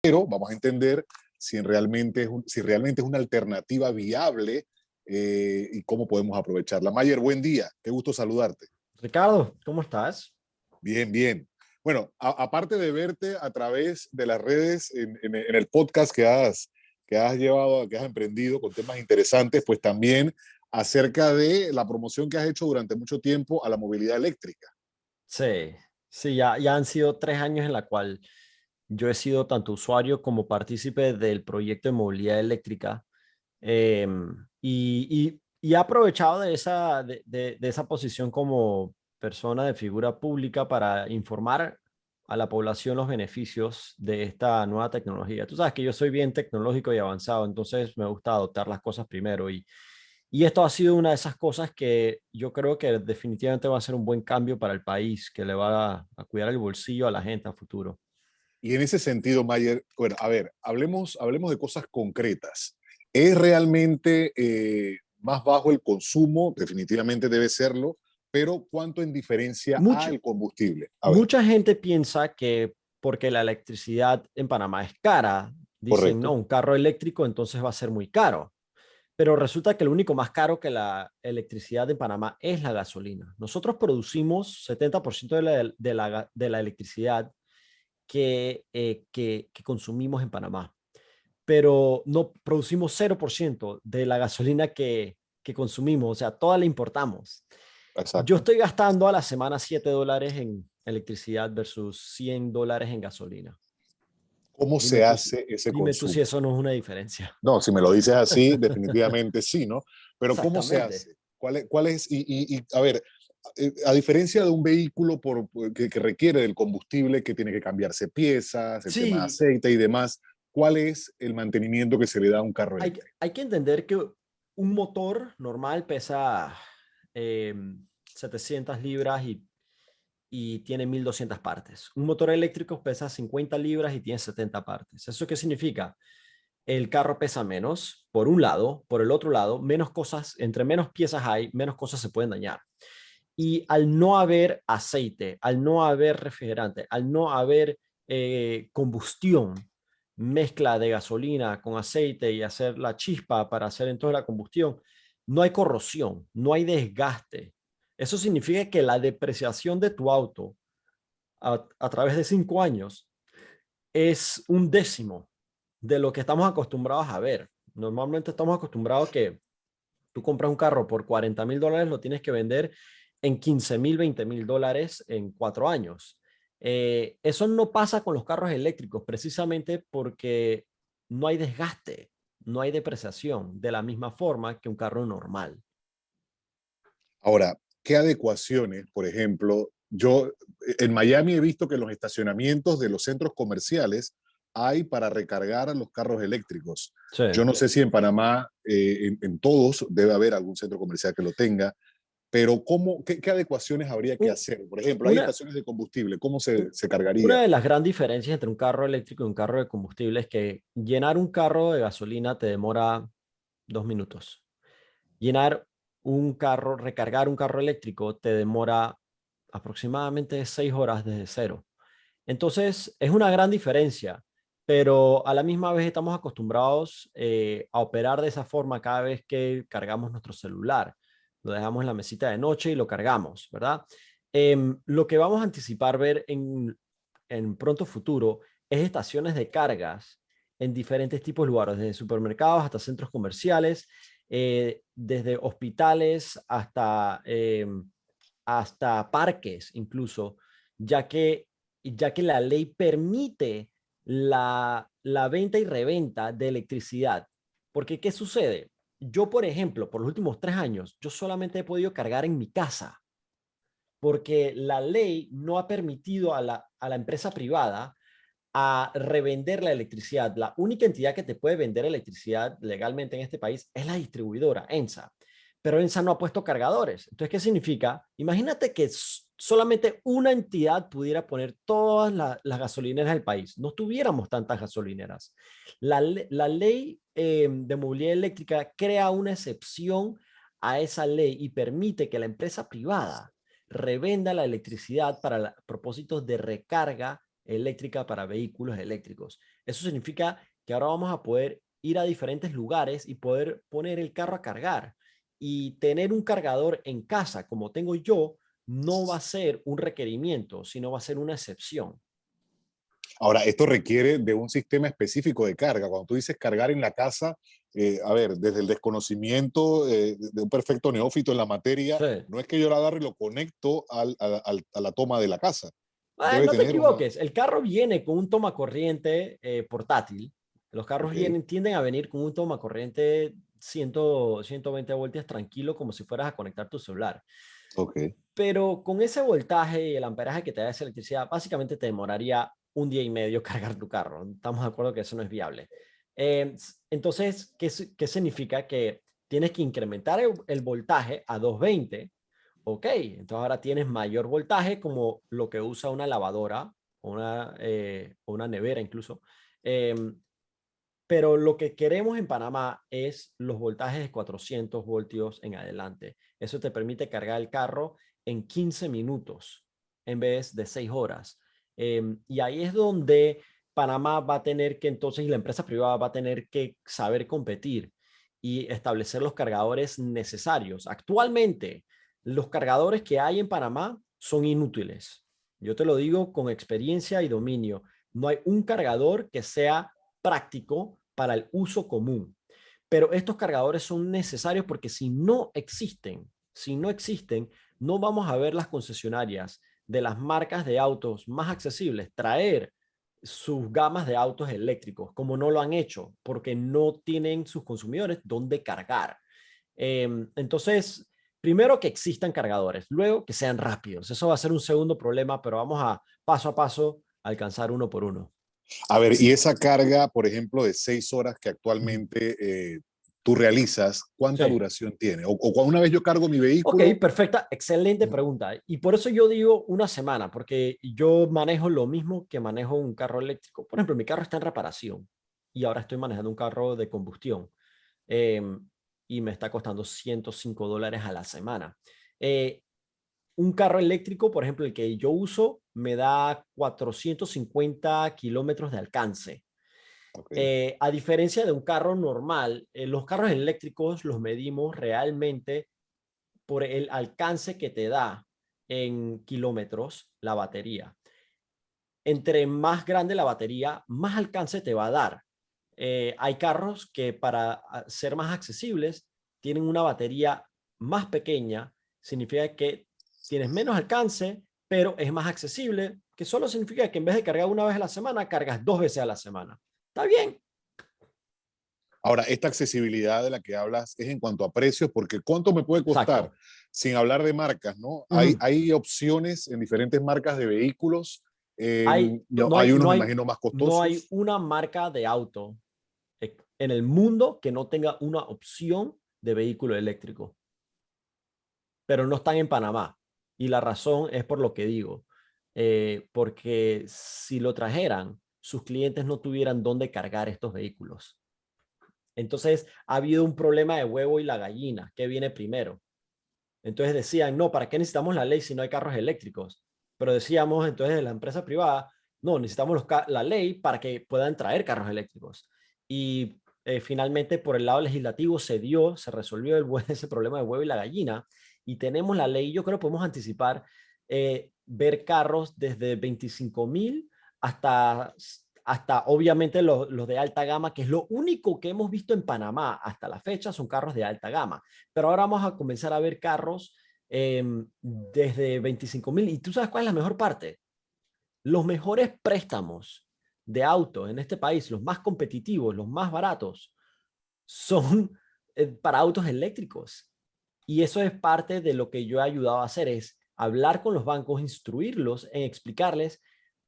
pero vamos a entender si realmente es una alternativa viable y cómo podemos aprovecharla. Mayer, buen día, qué gusto saludarte. Ricardo, ¿cómo estás? Bien, bien. Bueno, aparte de verte a través de las redes en el podcast que has llevado, que has emprendido con temas interesantes, pues también acerca de la promoción que has hecho durante mucho tiempo a la movilidad eléctrica. Sí, sí, ya han sido 3 años en la cual yo he sido tanto usuario como partícipe del proyecto de movilidad eléctrica y he aprovechado de esa posición como persona de figura pública para informar a la población los beneficios de esta nueva tecnología. Tú sabes que yo soy bien tecnológico y avanzado, entonces me gusta adoptar las cosas primero y esto ha sido una de esas cosas que yo creo que definitivamente va a ser un buen cambio para el país, que le va a cuidar el bolsillo a la gente a futuro. Y en ese sentido, Mayer, bueno, a ver, hablemos de cosas concretas. ¿Es realmente más bajo el consumo? Definitivamente debe serlo, pero ¿cuánto en diferencia a Mucha, el combustible? A ver, mucha gente piensa que porque la electricidad en Panamá es cara, dicen, no, correcto, un carro eléctrico entonces va a ser muy caro. Pero resulta que lo único más caro que la electricidad en Panamá es la gasolina. Nosotros producimos 70% de la electricidad que consumimos en Panamá, pero no producimos 0% de la gasolina que consumimos, o sea, toda la importamos. Yo exacto. estoy gastando a la semana $7 en electricidad versus $100 en gasolina. ¿Cómo Dime se tú, hace ese dime tú si consumo? eso no es una diferencia. No, si me lo dices así, definitivamente sí, ¿no? Pero ¿cómo se Exactamente. hace? ¿Cuál es? A ver, a diferencia de un vehículo que requiere del combustible, que tiene que cambiarse piezas, el tema de Sí, aceite y demás, ¿cuál es el mantenimiento que se le da a un carro eléctrico? hay que entender que un motor normal pesa 700 libras y tiene 1200 partes. Un motor eléctrico pesa 50 libras y tiene 70 partes. ¿Eso qué significa? El carro pesa menos, por un lado, por el otro lado, menos cosas, entre menos piezas hay, menos cosas se pueden dañar. Y al no haber aceite, al no haber refrigerante, al no haber combustión, mezcla de gasolina con aceite y hacer la chispa para hacer entonces la combustión, no hay corrosión, no hay desgaste. Eso significa que la depreciación de tu auto a través de 5 años es un décimo de lo que estamos acostumbrados a ver. Normalmente estamos acostumbrados que tú compras un carro por $40,000, lo tienes que vender en 15,000, $20,000 en 4 años. Eso no pasa con los carros eléctricos precisamente porque no hay desgaste, no hay depreciación de la misma forma que un carro normal. Ahora, ¿qué adecuaciones, por ejemplo, yo en Miami he visto que en los estacionamientos de los centros comerciales hay para recargar a los carros eléctricos? Sí. Yo no sé si en Panamá, en todos, debe haber algún centro comercial que lo tenga, pero qué adecuaciones habría que U- hacer? Por ejemplo, hay Una, estaciones de combustible, ¿cómo se una cargaría? de las grandes diferencias entre un carro eléctrico y un carro de combustible es que llenar un carro de gasolina te demora 2 minutos. Llenar un carro, recargar un carro eléctrico te demora aproximadamente 6 horas desde cero. Entonces, es una gran diferencia, pero a la misma vez estamos acostumbrados a operar de esa forma cada vez que cargamos nuestro celular. Lo dejamos en la mesita de noche y lo cargamos, ¿verdad? Lo que vamos a anticipar ver en pronto futuro es estaciones de cargas en diferentes tipos de lugares, desde supermercados hasta centros comerciales, desde hospitales hasta parques incluso, ya que, ya que la ley permite la venta y reventa de electricidad. Porque, ¿qué sucede? Yo, por ejemplo, por los últimos 3 años, yo solamente he podido cargar en mi casa porque la ley no ha permitido a la empresa privada a revender la electricidad. La única entidad que te puede vender electricidad legalmente en este país es la distribuidora, ENSA. Pero ENSA no ha puesto cargadores. Entonces, ¿qué significa? Imagínate que solamente una entidad pudiera poner todas las gasolineras del país. No tuviéramos tantas gasolineras. La ley de movilidad eléctrica crea una excepción a esa ley y permite que la empresa privada revenda la electricidad para propósitos de recarga eléctrica para vehículos eléctricos. Eso significa que ahora vamos a poder ir a diferentes lugares y poder poner el carro a cargar. Y tener un cargador en casa, como tengo yo, no va a ser un requerimiento, sino va a ser una excepción. Ahora, esto requiere de un sistema específico de carga. Cuando tú dices cargar en la casa, a ver, desde el desconocimiento de un perfecto neófito en la materia, Sí. no es que yo la agarre y lo conecto a la toma de la casa. Debe No te tener una... equivoques, el carro viene con un tomacorriente portátil. Los carros Ok, tienden a venir con un tomacorriente 120 voltios tranquilo, como si fueras a conectar tu celular. ok. Pero con ese voltaje y el amperaje que te da esa electricidad, básicamente te demoraría un día y medio cargar tu carro. Estamos de acuerdo que eso no es viable. Entonces, ¿qué significa? Que tienes que incrementar el voltaje a 220. Ok, entonces ahora tienes mayor voltaje, como lo que usa una lavadora o una nevera incluso. Em, pero lo que queremos en Panamá es los voltajes de 400 voltios en adelante. Eso te permite cargar el carro en 15 minutos en vez de 6 horas. Y ahí es donde Panamá va a tener que entonces, y la empresa privada va a tener que saber competir y establecer los cargadores necesarios. Actualmente, los cargadores que hay en Panamá son inútiles. Yo te lo digo con experiencia y dominio. No hay un cargador que sea práctico para el uso común. Pero estos cargadores son necesarios porque si no existen, no vamos a ver las concesionarias de las marcas de autos más accesibles traer sus gamas de autos eléctricos, como no lo han hecho, porque no tienen sus consumidores dónde cargar. Entonces, primero que existan cargadores, luego que sean rápidos. Eso va a ser un segundo problema, pero vamos a paso alcanzar uno por uno. A ver, y esa carga, por ejemplo, de 6 horas que Ujú. actualmente tú realizas, ¿cuánta Sí. duración tiene? O una vez yo cargo mi Ok, vehículo, perfecta, excelente pregunta. Y por eso yo digo una semana, porque yo manejo lo mismo que manejo un carro eléctrico. Por ejemplo, mi carro está en reparación y ahora estoy manejando un carro de combustión y me está costando $105 a la semana. Eh, un carro eléctrico, por ejemplo, el que yo uso, me da 450 kilómetros de alcance. ok, A diferencia de un carro normal, los carros eléctricos los medimos realmente por el alcance que te da en kilómetros la batería. Entre más grande la batería, más alcance te va a dar. Hay carros que para ser más accesibles tienen una batería más pequeña, significa que tienes menos alcance, pero es más accesible, que solo significa que en vez de cargar una vez a la semana, cargas 2 veces a la semana. Está bien. ahora, esta accesibilidad de la que hablas es en cuanto a precios, porque ¿cuánto me puede costar? Exacto. Sin hablar de marcas, ¿no? Ujú. Hay opciones en diferentes marcas de vehículos. No, No hay hay, unos, no me hay, imagino, más no hay costosos. una marca de auto en el mundo que no tenga una opción de vehículo eléctrico, pero no están en Panamá. Y la razón es por lo que digo, porque si lo trajeran, sus clientes no tuvieran dónde cargar estos vehículos. Entonces, ha habido un problema de huevo y la gallina. ¿Qué viene primero? Entonces decían, no, ¿para qué necesitamos la ley si no hay carros eléctricos? Pero decíamos entonces de la empresa privada, no, necesitamos la ley para que puedan traer carros eléctricos. Y finalmente por el lado legislativo se resolvió ese problema de huevo y la gallina y tenemos la ley. Yo creo que podemos anticipar ver carros desde 25,000 hasta, hasta obviamente los de alta gama, que es lo único que hemos visto en Panamá hasta la fecha, son carros de alta gama. Pero ahora vamos a comenzar a ver carros desde 25,000. ¿Y tú sabes cuál es la mejor parte? Los mejores préstamos de auto en este país, los más competitivos, los más baratos, son para autos eléctricos. Y eso es parte de lo que yo he ayudado a hacer, es hablar con los bancos, instruirlos en explicarles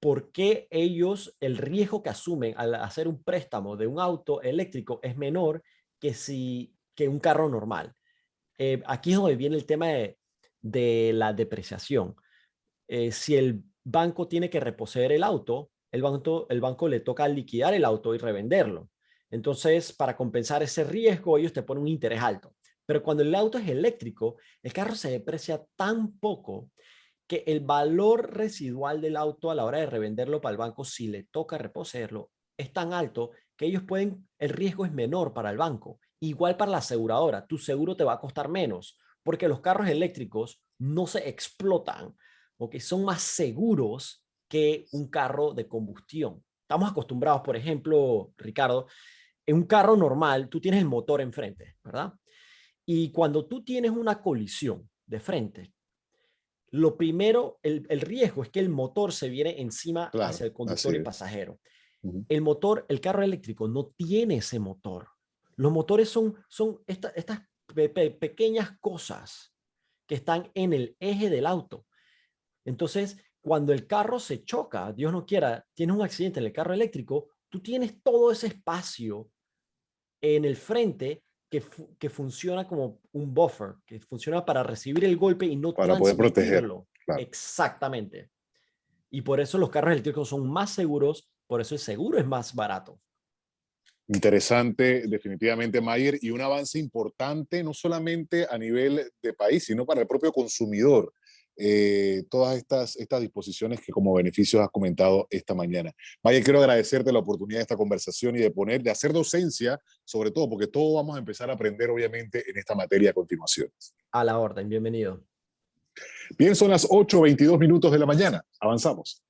por qué ellos, el riesgo que asumen al hacer un préstamo de un auto eléctrico es menor que un carro normal. Aquí es donde viene el tema de la depreciación. Si el banco tiene que reposeer el banco le toca liquidar el auto y revenderlo. Entonces, para compensar ese riesgo, ellos te ponen un interés alto. Pero cuando el auto es eléctrico, el carro se deprecia tan poco que el valor residual del auto a la hora de revenderlo para el banco, si le toca reposeerlo, es tan alto que el riesgo es menor para el banco. Igual para la aseguradora, tu seguro te va a costar menos, porque los carros eléctricos no se explotan, porque son más seguros que un carro de combustión. Estamos acostumbrados, por ejemplo, Ricardo, en un carro normal, tú tienes el motor enfrente, ¿verdad? Y cuando tú tienes una colisión de frente, lo primero, el riesgo es que el motor se viene encima Claro, hacia el conductor así y es. pasajero. Ujú. El carro eléctrico no tiene ese motor. Los motores son estas pequeñas cosas que están en el eje del auto. Entonces, cuando el carro se choca, Dios no quiera, tienes un accidente en el carro eléctrico, tú tienes todo ese espacio en el frente que funciona como un buffer, que funciona para recibir el golpe y no Para poder proteger, transmitirlo. claro. Exactamente. Y por eso los carros eléctricos son más seguros, por eso el seguro es más barato. Interesante, definitivamente, Mayer, y un avance importante, no solamente a nivel de país, sino para el propio consumidor. Todas estas disposiciones que como beneficios has comentado esta mañana. Mayer, quiero agradecerte la oportunidad de esta conversación y de hacer docencia, sobre todo, porque todos vamos a empezar a aprender, obviamente, en esta materia a continuación. A la orden, bienvenido. Bien, son las 8:22 de la mañana. Avanzamos.